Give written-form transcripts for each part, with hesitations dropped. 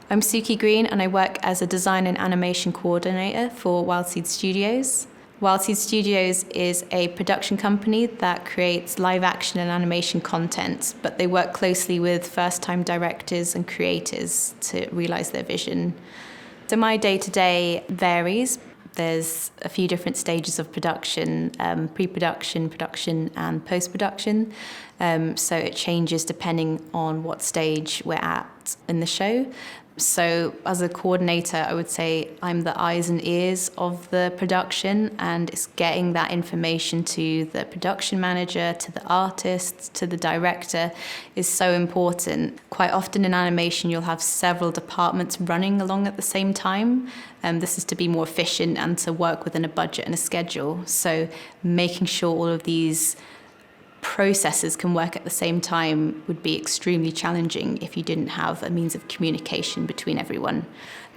I'm Sookie Greene and I work as a design and animation coordinator for Wildseed Studios. Wildseed Studios is a production company that creates live action and animation content, but they work closely with first-time directors and creators to realise their vision. So my day-to-day varies. There's a few different stages of production, pre-production, production and post-production. So it changes depending on what stage we're at in the show. So as a coordinator, I would say I'm the eyes and ears of the production, and it's getting that information to the production manager, to the artists, to the director is so important. Quite often in animation, you'll have several departments running along at the same time. This is to be more efficient and to work within a budget and a schedule. So making sure all of these processes can work at the same time would be extremely challenging if you didn't have a means of communication between everyone.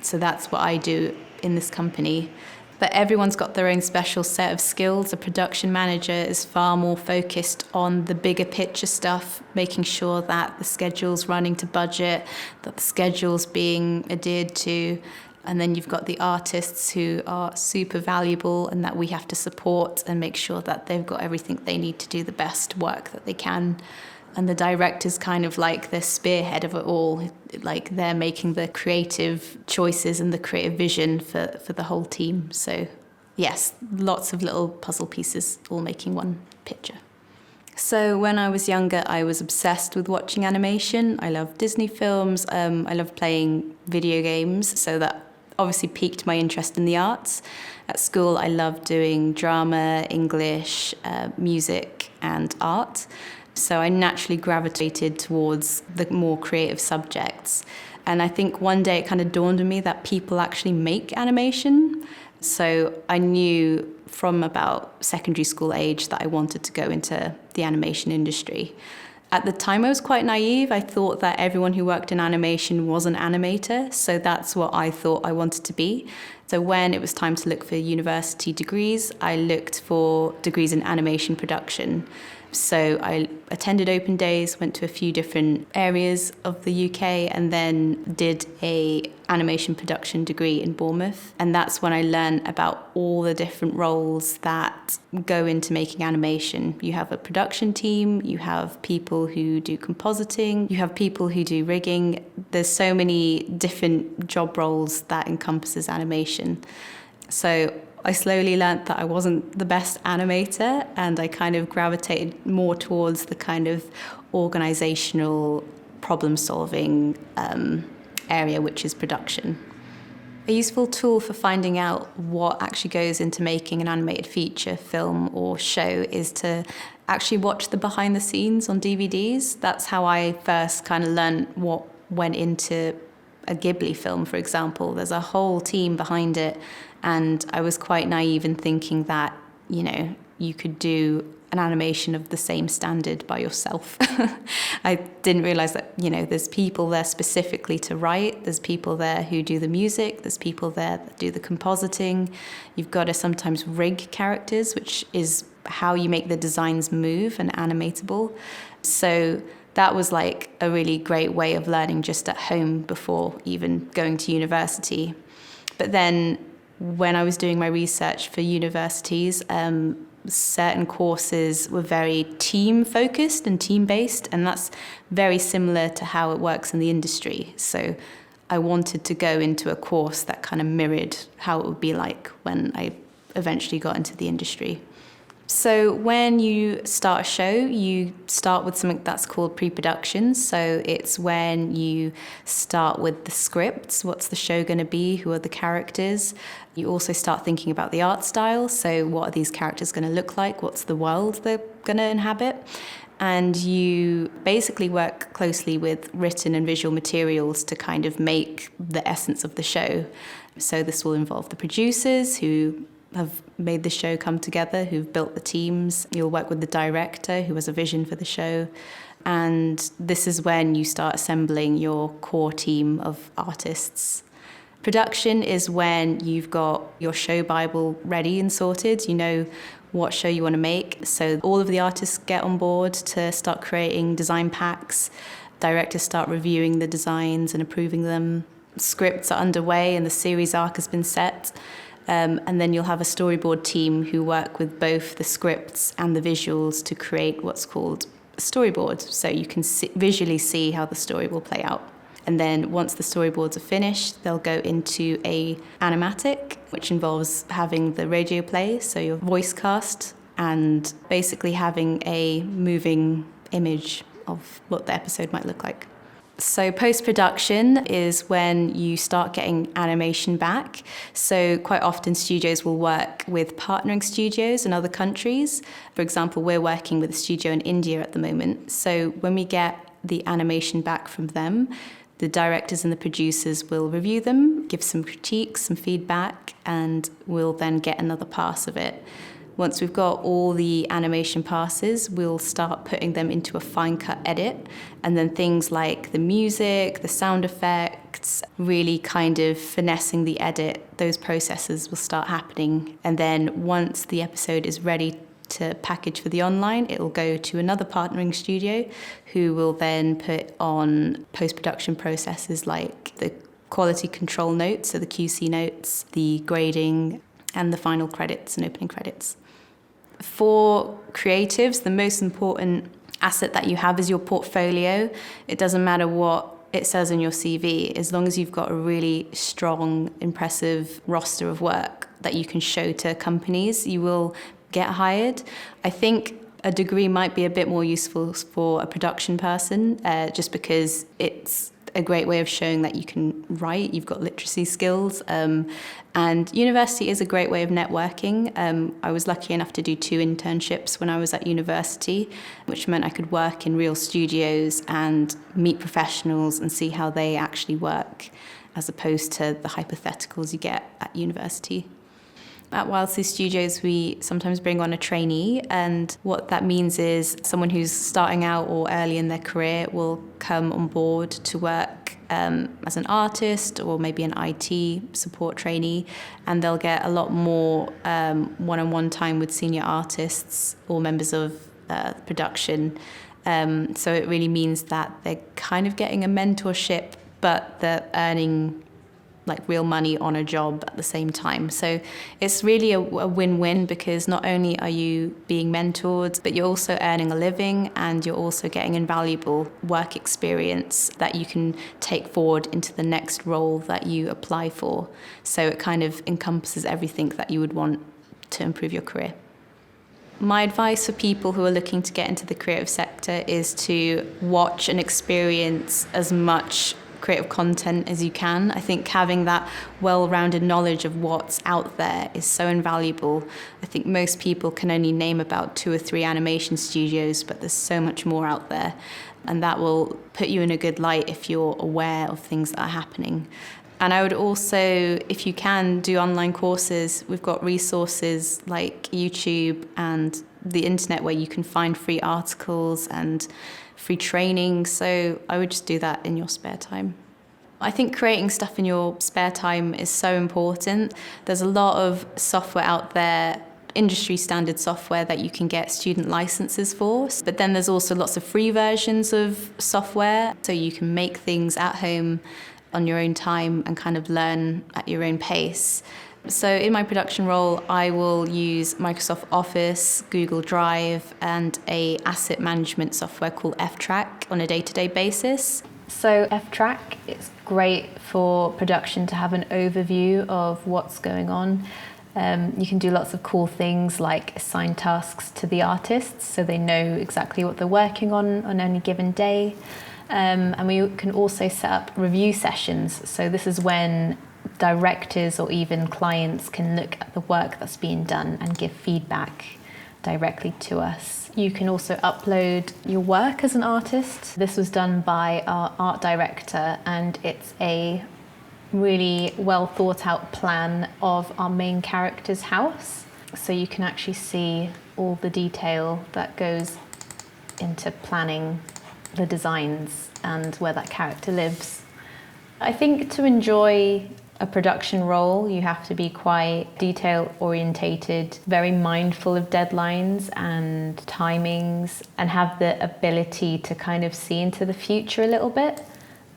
So that's what I do in this company. But everyone's got their own special set of skills. A production manager is far more focused on the bigger picture stuff, making sure that the schedule's running to budget, that the schedule's being adhered to. And then you've got the artists who are super valuable and that we have to support and make sure that they've got everything they need to do the best work that they can. And the director's kind of like the spearhead of it all. Like they're making the creative choices and the creative vision for the whole team. So yes, lots of little puzzle pieces all making one picture. So when I was younger, I was obsessed with watching animation. I loved Disney films. I loved playing video games. So that obviously piqued my interest in the arts. At school, I loved doing drama, English, music, and art. So I naturally gravitated towards the more creative subjects. And I think one day it kind of dawned on me that people actually make animation. So I knew from about secondary school age that I wanted to go into the animation industry. At the time, I was quite naive. I thought that everyone who worked in animation was an animator, so that's what I thought I wanted to be. So when it was time to look for university degrees, I looked for degrees in animation production. So I attended open days, went to a few different areas of the UK, and then did a animation production degree in Bournemouth. And that's when I learned about all the different roles that go into making animation. You have a production team, you have people who do compositing, you have people who do rigging. There's so many different job roles that encompasses animation. So I slowly learnt that I wasn't the best animator, and I kind of gravitated more towards the kind of organisational problem-solving area, which is production. A useful tool for finding out what actually goes into making an animated feature, film or show is to actually watch the behind the scenes on DVDs. That's how I first kind of learnt what went into a Ghibli film, for example. There's a whole team behind it, and I was quite naive in thinking that, you know, you could do an animation of the same standard by yourself. I didn't realize that, you know, there's people there specifically to write, there's people there who do the music, there's people there that do the compositing. You've got to sometimes rig characters, which is how you make the designs move and animatable. So that was like a really great way of learning just at home before even going to university. But then when I was doing my research for universities, certain courses were very team-focused and team-based, and that's very similar to how it works in the industry. So I wanted to go into a course that kind of mirrored how it would be like when I eventually got into the industry. So when you start a show, you start with something that's called pre-production. So it's when you start with the scripts. What's the show going to be? Who are the characters? You also start thinking about the art style. So what are these characters going to look like? What's the world they're going to inhabit? And you basically work closely with written and visual materials to kind of make the essence of the show. So this will involve the producers who have made the show come together, who've built the teams. You'll work with the director who has a vision for the show. And this is when you start assembling your core team of artists. Production is when you've got your show Bible ready and sorted. You know what show you want to make. So all of the artists get on board to start creating design packs. Directors start reviewing the designs and approving them. scripts are underway and the series arc has been set. And then you'll have a storyboard team who work with both the scripts and the visuals to create what's called a storyboard. So you can visually see how the story will play out. And then once the storyboards are finished, they'll go into a animatic, which involves having the radio play, so your voice cast, and basically having a moving image of what the episode might look like. So post-production is when you start getting animation back. So quite often studios will work with partnering studios in other countries. For example, we're working with a studio in India at the moment. So when we get the animation back from them, the directors and the producers will review them, give some critiques, some feedback, and we'll then get another pass of it. Once we've got all the animation passes, we'll start putting them into a fine-cut edit, and then things like the music, the sound effects, really kind of finessing the edit, those processes will start happening. And then once the episode is ready to package for the online, it will go to another partnering studio who will then put on post-production processes like the quality control notes, so the QC notes, the grading, and the final credits and opening credits. For creatives, the most important asset that you have is your portfolio. It doesn't matter what it says in your CV, as long as you've got a really strong, impressive roster of work that you can show to companies, you will get hired. I think a degree might be a bit more useful for a production person, just because it's a great way of showing that you can write, you've got literacy skills, and university is a great way of networking. I was lucky enough to do 2 internships when I was at university, which meant I could work in real studios and meet professionals and see how they actually work, as opposed to the hypotheticals you get at university. At Wildseed Studios, we sometimes bring on a trainee, and what that means is someone who's starting out or early in their career will come on board to work as an artist or maybe an IT support trainee, and they'll get a lot more one-on-one time with senior artists or members of production. So it really means that they're kind of getting a mentorship, but they're earning like real money on a job at the same time. So it's really a win-win, because not only are you being mentored, but you're also earning a living and you're also getting invaluable work experience that you can take forward into the next role that you apply for. So it kind of encompasses everything that you would want to improve your career. My advice for people who are looking to get into the creative sector is to watch and experience as much creative content as you can. I think having that well-rounded knowledge of what's out there is so invaluable. I think most people can only name about 2 or 3 animation studios, but there's so much more out there, and that will put you in a good light if you're aware of things that are happening. And I would also, if you can, do online courses. We've got resources like YouTube and the internet where you can find free articles and free training. So I would just do that in your spare time. I think creating stuff in your spare time is so important. There's a lot of software out there, industry standard software that you can get student licenses for. But then there's also lots of free versions of software, so you can make things at home on your own time and kind of learn at your own pace. So in my production role, I will use Microsoft Office, Google Drive, and a asset management software called F-Track on a day-to-day basis. So F-Track, it's great for production to have an overview of what's going on. You can do lots of cool things like assign tasks to the artists so they know exactly what they're working on any given day. And we can also set up review sessions. So this is when directors or even clients can look at the work that's being done and give feedback directly to us. You can also upload your work as an artist. This was done by our art director, and it's a really well thought out plan of our main character's house. So you can actually see all the detail that goes into planning the designs and where that character lives. I think to enjoy a production role, you have to be quite detail orientated, very mindful of deadlines and timings, and have the ability to kind of see into the future a little bit.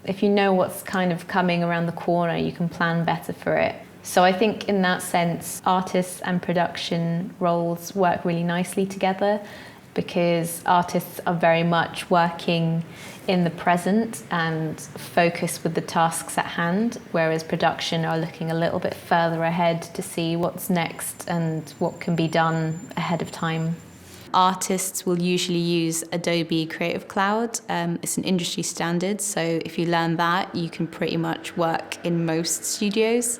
If you know what's kind of coming around the corner, you can plan better for it. So I think in that sense, artists and production roles work really nicely together, because artists are very much working in the present and focused with the tasks at hand, whereas production are looking a little bit further ahead to see what's next and what can be done ahead of time. Artists will usually use Adobe Creative Cloud. It's an industry standard, so if you learn that, you can pretty much work in most studios.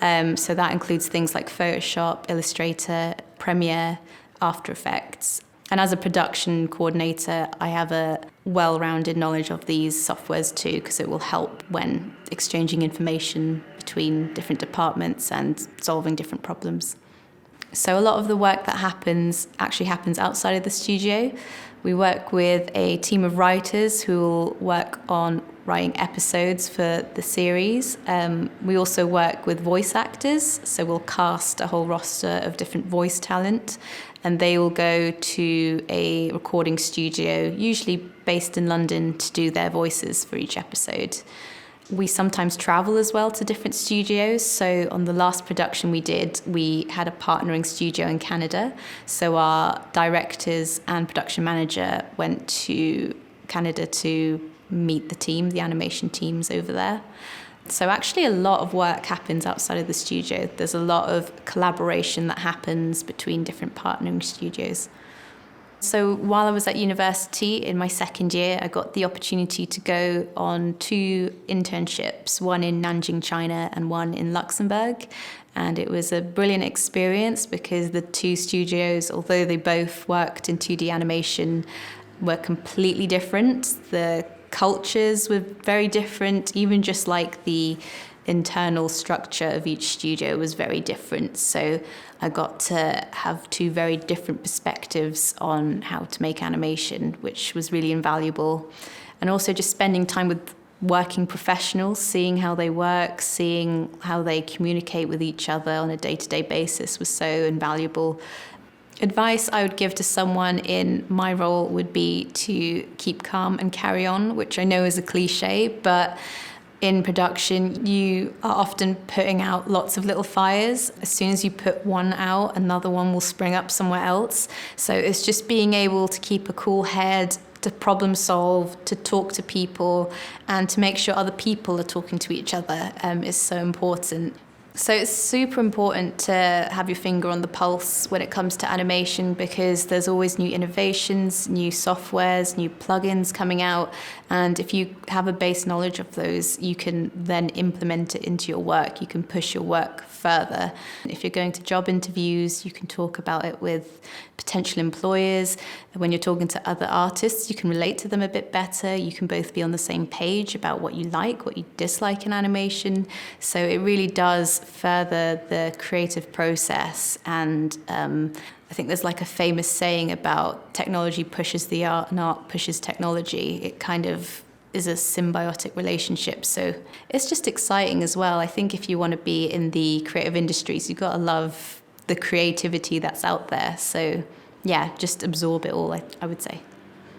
So that includes things like Photoshop, Illustrator, Premiere, After Effects. And as a production coordinator, I have a well-rounded knowledge of these softwares too, because it will help when exchanging information between different departments and solving different problems. So a lot of the work that happens actually happens outside of the studio. We work with a team of writers who will work on writing episodes for the series. We also work with voice actors, so we'll cast a whole roster of different voice talent, and they will go to a recording studio, usually based in London, to do their voices for each episode. We sometimes travel as well to different studios. So on the last production we did, we had a partnering studio in Canada. So our directors and production manager went to Canada to meet the team, the animation teams over there. So actually a lot of work happens outside of the studio. There's a lot of collaboration that happens between different partnering studios. So while I was at university in my second year, I got the opportunity to go on 2 internships, one in Nanjing, China, and one in Luxembourg. And it was a brilliant experience because the 2 studios, although they both worked in 2D animation, were completely different. The cultures were very different, even just like the internal structure of each studio was very different. So I got to have 2 very different perspectives on how to make animation, which was really invaluable. And also just spending time with working professionals, seeing how they work, seeing how they communicate with each other on a day-to-day basis was so invaluable. Advice I would give to someone in my role would be to keep calm and carry on, which I know is a cliche, but in production, you are often putting out lots of little fires. As soon as you put one out, another one will spring up somewhere else. So it's just being able to keep a cool head, to problem solve, to talk to people, and to make sure other people are talking to each other is so important. So it's super important to have your finger on the pulse when it comes to animation, because there's always new innovations, new softwares, new plugins coming out. And if you have a base knowledge of those, you can then implement it into your work. You can push your work further. If you're going to job interviews, you can talk about it with potential employers. When you're talking to other artists, you can relate to them a bit better. You can both be on the same page about what you like, what you dislike in animation. So it really does further the creative process. And I think there's like a famous saying about technology pushes the art and art pushes technology. It kind of is a symbiotic relationship. So it's just exciting as well. I think if you want to be in the creative industries, you've got to love the creativity that's out there. So yeah, just absorb it all, I would say.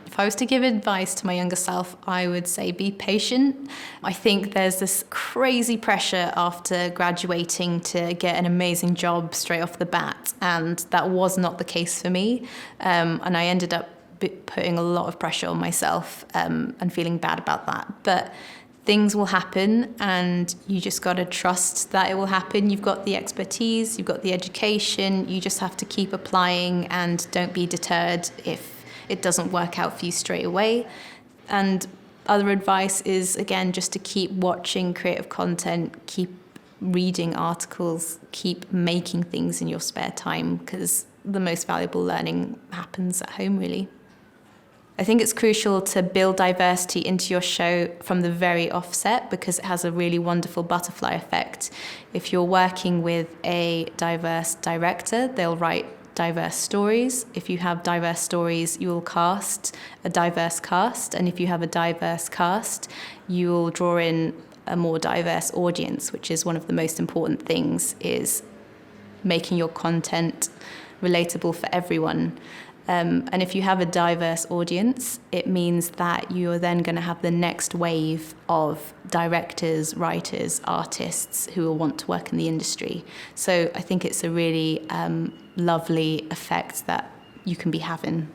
If I was to give advice to my younger self, I would say be patient. I think there's this crazy pressure after graduating to get an amazing job straight off the bat, and that was not the case for me. And I ended up putting a lot of pressure on myself and feeling bad about that. But things will happen, and you just got to trust that it will happen. You've got the expertise, you've got the education, you just have to keep applying and don't be deterred if it doesn't work out for you straight away. And other advice is, again, just to keep watching creative content, keep reading articles, keep making things in your spare time, because the most valuable learning happens at home, really. I think it's crucial to build diversity into your show from the very offset, because it has a really wonderful butterfly effect. If you're working with a diverse director, they'll write diverse stories. If you have diverse stories, you will cast a diverse cast. And if you have a diverse cast, you will draw in a more diverse audience, which is one of the most important things, is making your content relatable for everyone. And if you have a diverse audience, it means that you're then going to have the next wave of directors, writers, artists who will want to work in the industry. So I think it's a really lovely effect that you can be having